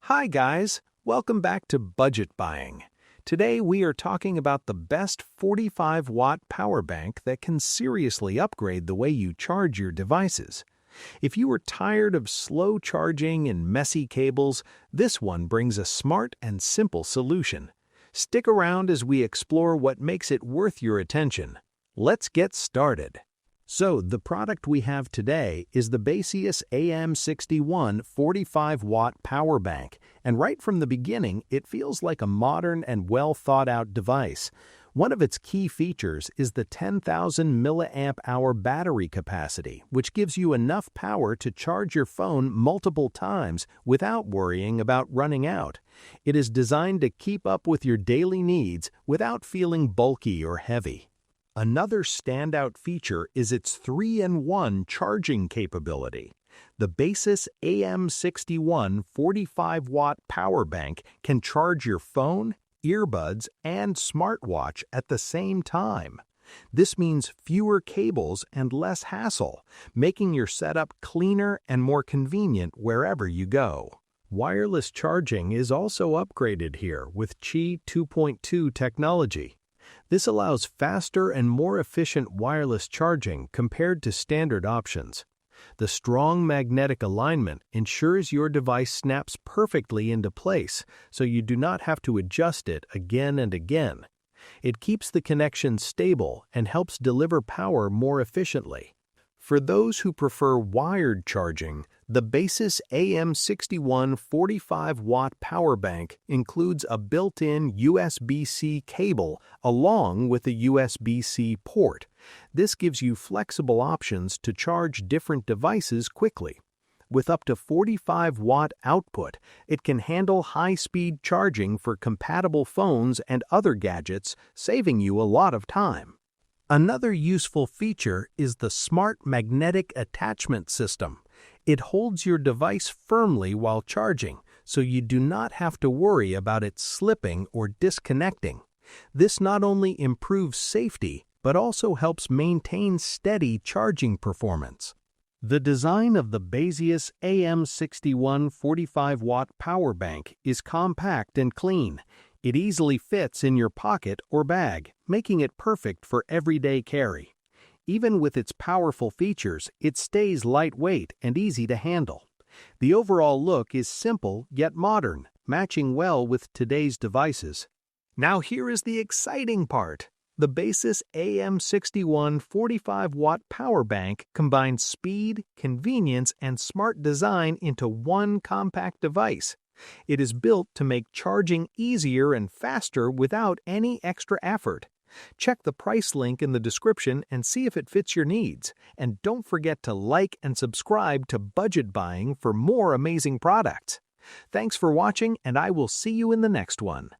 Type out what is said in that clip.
Hi guys, welcome back to Budget Buying. Today we are talking about the best 45-watt power bank that can seriously upgrade the way you charge your devices. If you are tired of slow charging and messy cables, this one brings a smart and simple solution. Stick around as we explore what makes it worth your attention. Let's get started. So, the product we have today is the Baseus AM61 45-watt power bank, and right from the beginning, it feels like a modern and well-thought-out device. One of its key features is the 10,000 milliamp-hour battery capacity, which gives you enough power to charge your phone multiple times without worrying about running out. It is designed to keep up with your daily needs without feeling bulky or heavy. Another standout feature is its 3-in-1 charging capability. The Baseus AM61 45-watt power bank can charge your phone, earbuds, and smartwatch at the same time. This means fewer cables and less hassle, making your setup cleaner and more convenient wherever you go. Wireless charging is also upgraded here with Qi 2.2 technology. This allows faster and more efficient wireless charging compared to standard options. The strong magnetic alignment ensures your device snaps perfectly into place, so you do not have to adjust it again and again. It keeps the connection stable and helps deliver power more efficiently. For those who prefer wired charging, the Baseus AM61 45-watt power bank includes a built-in USB-C cable along with a USB-C port. This gives you flexible options to charge different devices quickly. With up to 45-watt output, it can handle high-speed charging for compatible phones and other gadgets, saving you a lot of time. Another useful feature is the Smart Magnetic Attachment System. It holds your device firmly while charging, so you do not have to worry about it slipping or disconnecting. This not only improves safety, but also helps maintain steady charging performance. The design of the Baseus AM61 45-watt power bank is compact and clean. It easily fits in your pocket or bag, making it perfect for everyday carry. Even with its powerful features, it stays lightweight and easy to handle. The overall look is simple yet modern, matching well with today's devices. Now here is the exciting part. The Baseus AM61 45-watt power bank combines speed, convenience, and smart design into one compact device. It is built to make charging easier and faster without any extra effort. Check the price link in the description and see if it fits your needs. And don't forget to like and subscribe to Budget Buying for more amazing products. Thanks for watching, and I will see you in the next one.